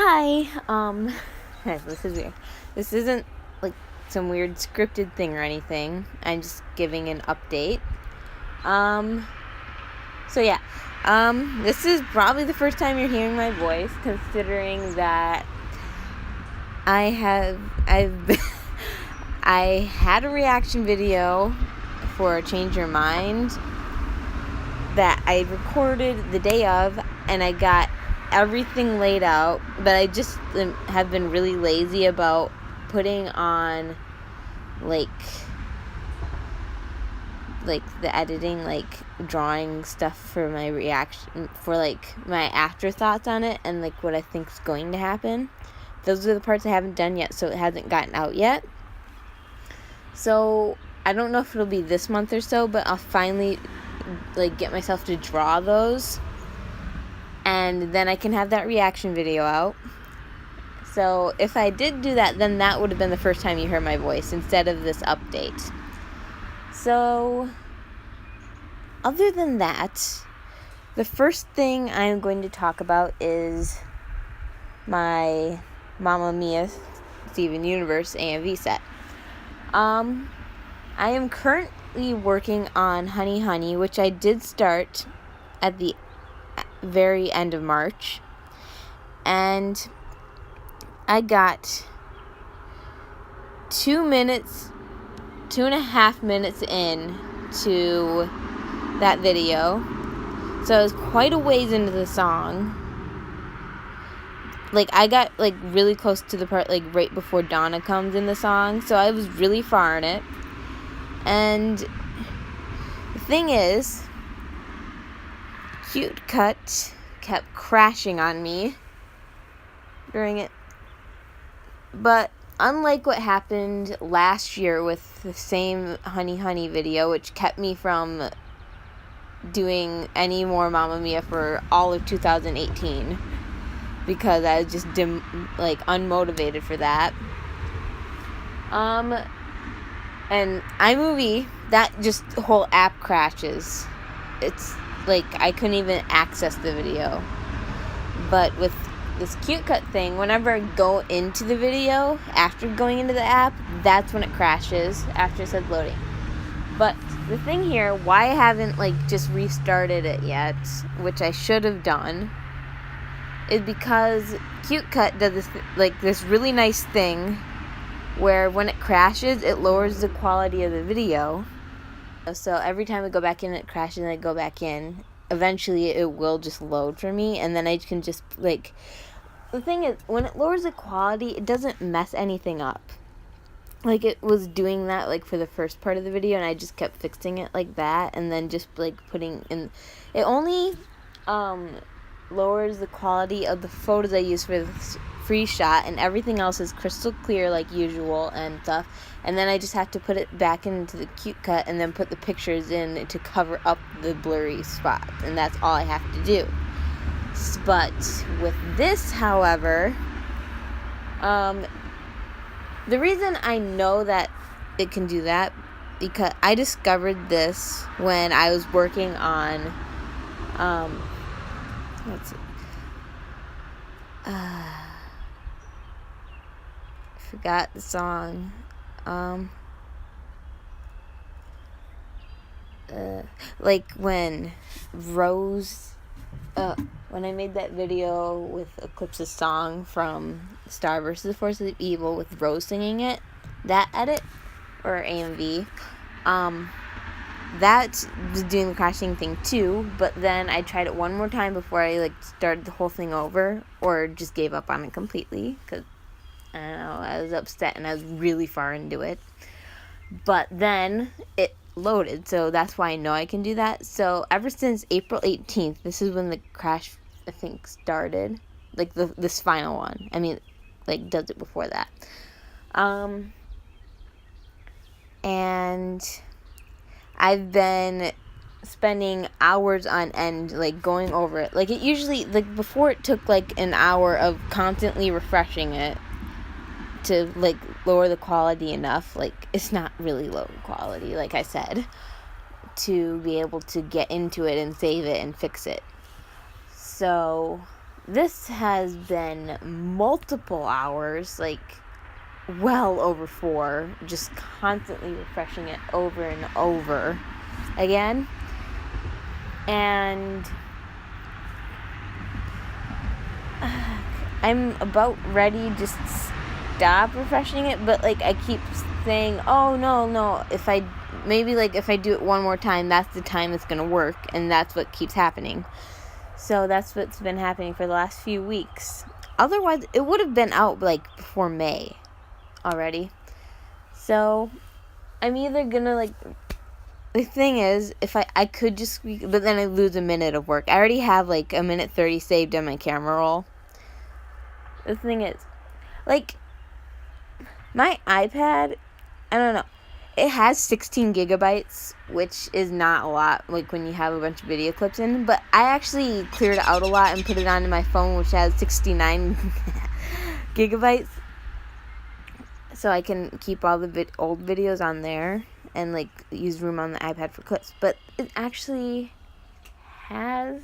Hi, this is weird. This isn't like some weird scripted thing or anything. I'm just giving an update. This is probably the first time you're hearing my voice, considering that I had a reaction video for Change Your Mind that I recorded the day of, and I got everything laid out, but I just have been really lazy about putting on like the editing, drawing stuff for my reaction, for my afterthoughts on it, and what I think's going to happen. Those are the parts I haven't done yet, so it hasn't gotten out yet. So I don't know if it'll be this month or so, but I'll finally get myself to draw those, and then I can have that reaction video out. So if I did do that, then that would have been the first time you heard my voice instead of this update. So other than that, the first thing I'm going to talk about is my Mia Universe AMV set. I am currently working on Honey Honey, which I did start at the very end of March, and I got 2.5 minutes in to that video, so I was quite a ways into the song. I got really close to the part right before Donna comes in the song, so I was really far in it. And the thing is, CuteCut kept crashing on me during it. But unlike what happened last year with the same Honey Honey video, which kept me from doing any more Mamma Mia for all of 2018, because I was just unmotivated for that. And iMovie, that just whole app crashes. It's I couldn't even access the video. But with this CuteCut thing, whenever I go into the video after going into the app, that's when it crashes after it says loading. But the thing here, why I haven't just restarted it yet, which I should have done, is because CuteCut does this this really nice thing where when it crashes, it lowers the quality of the video. So every time I go back in, it crashes, and I go back in. Eventually, it will just load for me, and then I can just the thing is, when it lowers the quality, it doesn't mess anything up. It was doing that for the first part of the video, and I just kept fixing it like that, and then just putting in. It only lowers the quality of the photos I use for the free shot, and everything else is crystal clear like usual and stuff. And then I just have to put it back into the CuteCut and then put the pictures in to cover up the blurry spots, and that's all I have to do. But with this, however, the reason I know that it can do that, because I discovered this when I was working on I forgot the song. When Rose, when I made that video with Eclipse's song from Star vs. Force of Evil with Rose singing it, that edit, or AMV, that was doing the crashing thing too, but then I tried it one more time before I started the whole thing over, or just gave up on it completely, because I don't know, I was upset and I was really far into it. But then it loaded, so that's why I know I can do that. So ever since April 18th, this is when the crash, I think, started. This final one. I mean, does it before that. And I've been spending hours on end, going over it. It usually, before it took, an hour of constantly refreshing it to lower the quality enough. It's not really low quality, like I said, to be able to get into it and save it and fix it. So this has been multiple hours, like well over 4, just constantly refreshing it over and over again. And I'm about ready to just stop refreshing it, but like I keep saying, oh no, if I do it one more time, that's the time it's gonna work, and that's what keeps happening. So that's what's been happening for the last few weeks. Otherwise, it would have been out like before May already. So I'm either gonna the thing is, if I could just, but then I lose a minute of work. I already have like a minute 30 saved on my camera roll. The thing is, like, my iPad, I don't know, it has 16 gigabytes, which is not a lot, like, when you have a bunch of video clips in, but I actually cleared it out a lot and put it onto my phone, which has 69 gigabytes, so I can keep all the old videos on there, and, like, use room on the iPad for clips, but it actually has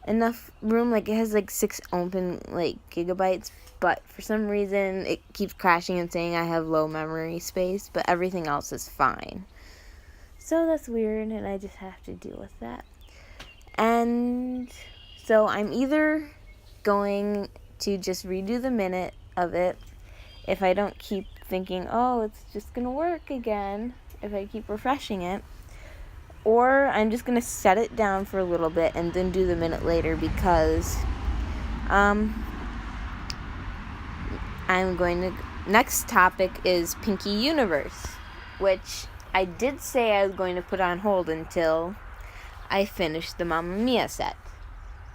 enough room, like, it has, like, 6 open, like, gigabytes, but for some reason, it keeps crashing and saying I have low memory space, but everything else is fine. So that's weird, and I just have to deal with that. And so I'm either going to just redo the minute of it, if I don't keep thinking, oh, it's just gonna work again, if I keep refreshing it, or I'm just going to set it down for a little bit and then do the minute later, because next topic is Pinkie Universe, which I did say I was going to put on hold until I finished the Mia set,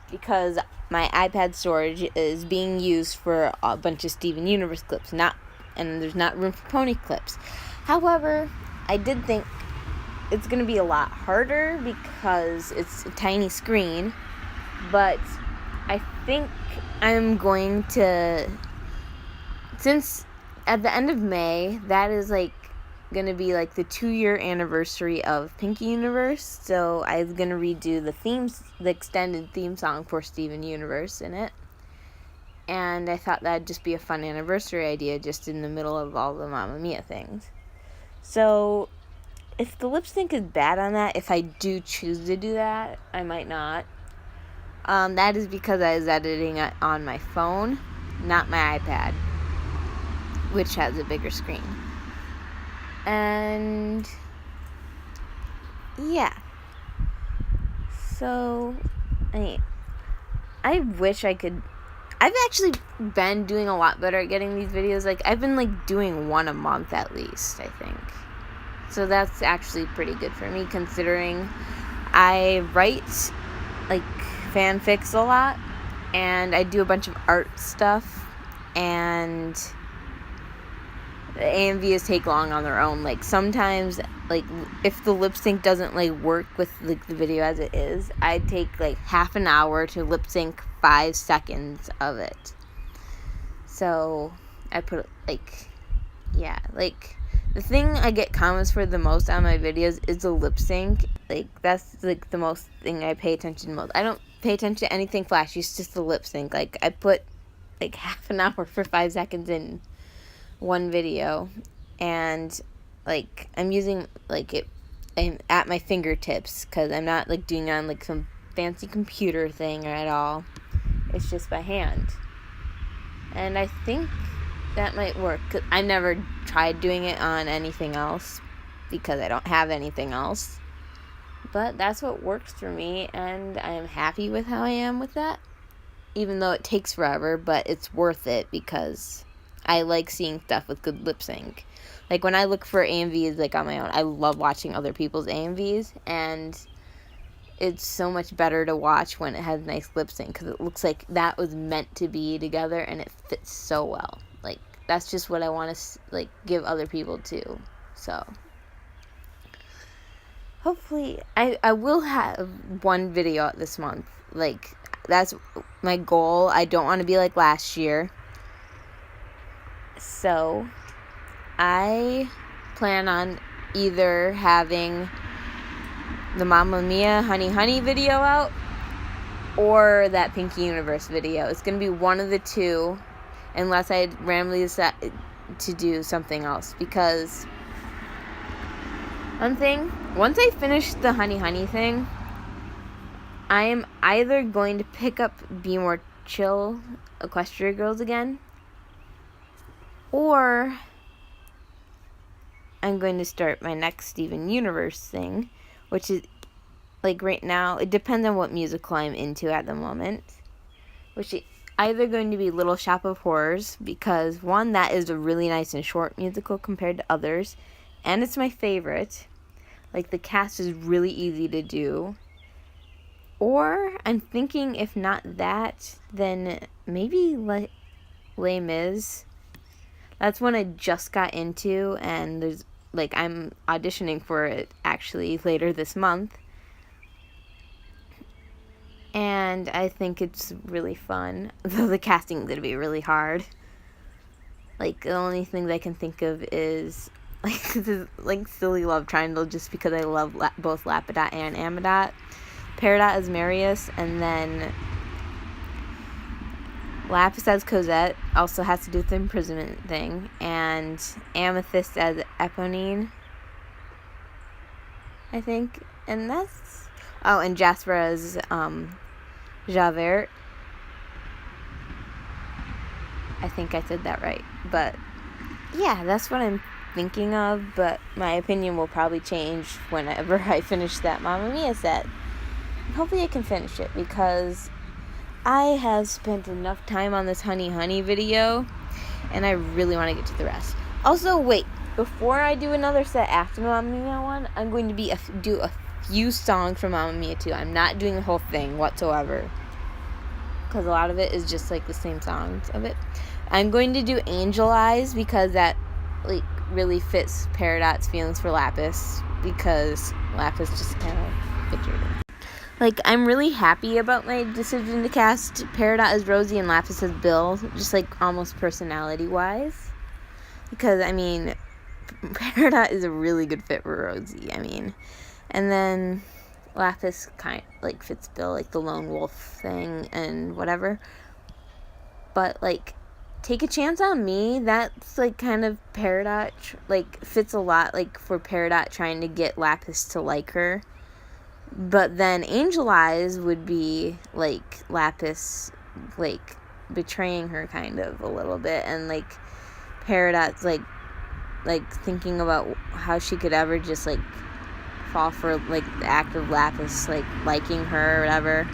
because my iPad storage is being used for a bunch of Steven Universe clips, and there's not room for pony clips. However, I did think it's going to be a lot harder because it's a tiny screen, but I think I'm going to, since at the end of May, that is like going to be like the 2-year anniversary of Pinkie Universe, so I was going to redo the extended theme song for Steven Universe in it, and I thought that'd just be a fun anniversary idea just in the middle of all the Mamma Mia things. So if the lip sync is bad on that, if I do choose to do that, I might not. That is because I was editing it on my phone, not my iPad, which has a bigger screen. And yeah. So, I wish I could. I've actually been doing a lot better at getting these videos. Like, I've been like doing one a month at least, I think. So that's actually pretty good for me, considering I write, like, fanfics a lot, and I do a bunch of art stuff, and the AMVs take long on their own. Like, sometimes, like, if the lip sync doesn't, like, work with, like, the video as it is, I take, like, half an hour to lip sync 5 seconds of it. So I put, like, yeah, like, the thing I get comments for the most on my videos is the lip sync. Like, that's, like, the most thing I pay attention to most. I don't pay attention to anything flashy. It's just the lip sync. Like, I put, like, half an hour for 5 seconds in one video. And, like, I'm using, like, I'm at my fingertips, because I'm not, like, doing it on, like, some fancy computer thing or at all. It's just by hand. And I think that might work. 'Cause I never tried doing it on anything else because I don't have anything else. But that's what works for me, and I'm happy with how I am with that. Even though it takes forever, but it's worth it because I like seeing stuff with good lip sync. Like, when I look for AMVs, like, on my own, I love watching other people's AMVs, and it's so much better to watch when it has nice lip sync, because it looks like that was meant to be together, and it fits so well. Like, that's just what I want to, like, give other people too. So hopefully I will have one video out this month. Like, that's my goal. I don't want to be like last year. So I plan on either having the Mamma Mia Honey Honey video out, or that Pinkie Universe video. It's going to be one of the two, unless I randomly decide to do something else. Because one thing, once I finish the Honey Honey thing, I am either going to pick up Be More Chill Equestria Girls again, or I'm going to start my next Steven Universe thing, which is, like, right now, it depends on what musical I'm into at the moment, which is either going to be Little Shop of Horrors, because, one, that is a really nice and short musical compared to others, and it's my favorite. Like, the cast is really easy to do. Or, I'm thinking, if not that, then maybe Les Mis. That's one I just got into, and there's, like, I'm auditioning for it, actually, later this month. And I think it's really fun, though the casting is going to be really hard. Like, the only things I can think of is, like, this, like, silly love triangle, just because I love both Lapidat and Amadat. Peridot as Marius, and then Lapis as Cosette, also has to do with the imprisonment thing, and Amethyst as Eponine, I think, and that's, oh, and Jasper as Javert. I think I said that right, but yeah, that's what I'm thinking of, but my opinion will probably change whenever I finish that Mamma Mia set. Hopefully I can finish it, because I have spent enough time on this Honey Honey video, and I really want to get to the rest. Also, wait, before I do another set after the Mamma Mia one, I'm going to do a few songs from Mamma Mia 2. I'm not doing the whole thing whatsoever, because a lot of it is just, like, the same songs of it. I'm going to do Angel Eyes, because that, like, really fits Peridot's feelings for Lapis, because Lapis just kind of pictured it. Like, I'm really happy about my decision to cast Peridot as Rosie and Lapis as Bill, just, like, almost personality-wise. Because, I mean, Peridot is a really good fit for Rosie, I mean. And then Lapis kind of, like, fits Bill, like, the lone wolf thing and whatever. But, like, Take a Chance on Me, that's, like, kind of Peridot, like, fits a lot, like, for Peridot trying to get Lapis to like her. But then Angel Eyes would be, like, Lapis, like, betraying her kind of a little bit. And, like, Peridot's, like, thinking about how she could ever just, like, fall for, like, the act of Lapis, like, liking her or whatever.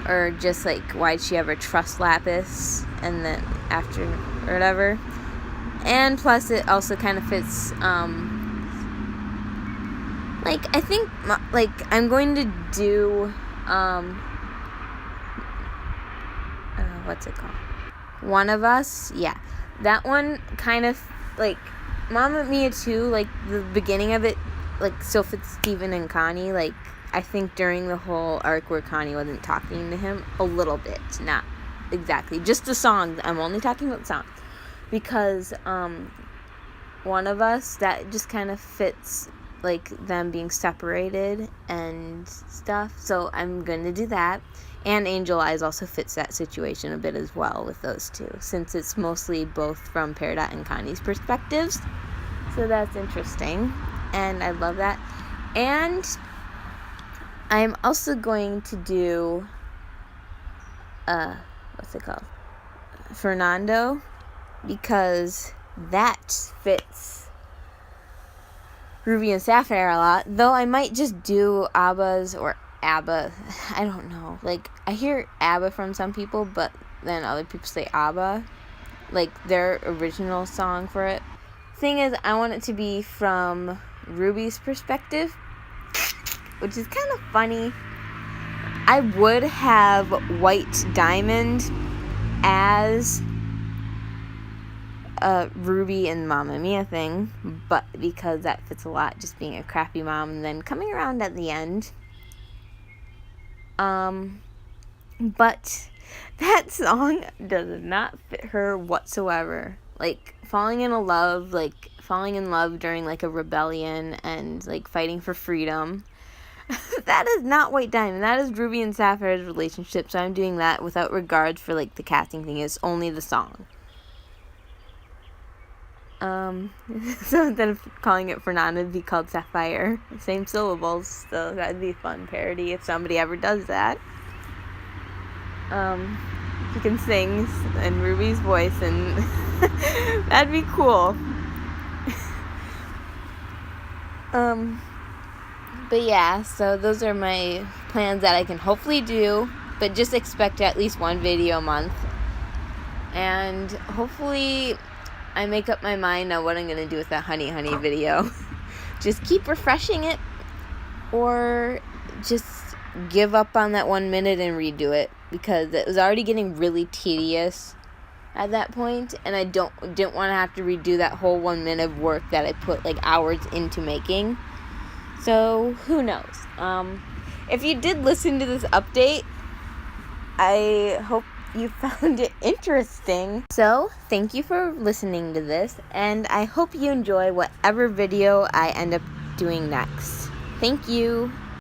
Or just, like, why'd she ever trust Lapis? And then after, or whatever. And plus it also kind of fits, like, I think, like, I'm going to do, what's it called? One of Us, yeah. That one kind of, like, Mamma Mia 2, like, the beginning of it, like, still fits Steven and Connie, like, I think during the whole arc where Connie wasn't talking to him, a little bit, not exactly, just the songs, I'm only talking about songs, because, One of Us, that just kind of fits, like, them being separated and stuff, so I'm going to do that. And Angel Eyes also fits that situation a bit as well with those two, since it's mostly both from Peridot and Connie's perspectives, so that's interesting, and I love that. And I'm also going to do, what's it called? Fernando, because that fits Ruby and Sapphire a lot, though I might just do ABBA's or ABBA, I don't know, like, I hear ABBA from some people, but then other people say ABBA, like, their original song for it. Thing is, I want it to be from Ruby's perspective, which is kind of funny. I would have White Diamond as Ruby and Mamma Mia thing, but because that fits a lot, just being a crappy mom and then coming around at the end. But that song does not fit her whatsoever. Like, falling in love during, like, a rebellion and, like, fighting for freedom. That is not White Diamond. That is Ruby and Sapphire's relationship. So I'm doing that without regards for like the casting thing. It's only the song. So instead of calling it Fernanda, it'd be called Sapphire. Same syllables. So that'd be a fun parody if somebody ever does that. She can sing in Ruby's voice, and that'd be cool. But yeah, so those are my plans that I can hopefully do, but just expect at least one video a month. And hopefully I make up my mind on what I'm going to do with that Honey Honey video. Just keep refreshing it, or just give up on that 1 minute and redo it, because it was already getting really tedious at that point, and I didn't want to have to redo that whole 1 minute of work that I put like hours into making. So who knows? If you did listen to this update, I hope you found it interesting. So thank you for listening to this, and I hope you enjoy whatever video I end up doing next. Thank you.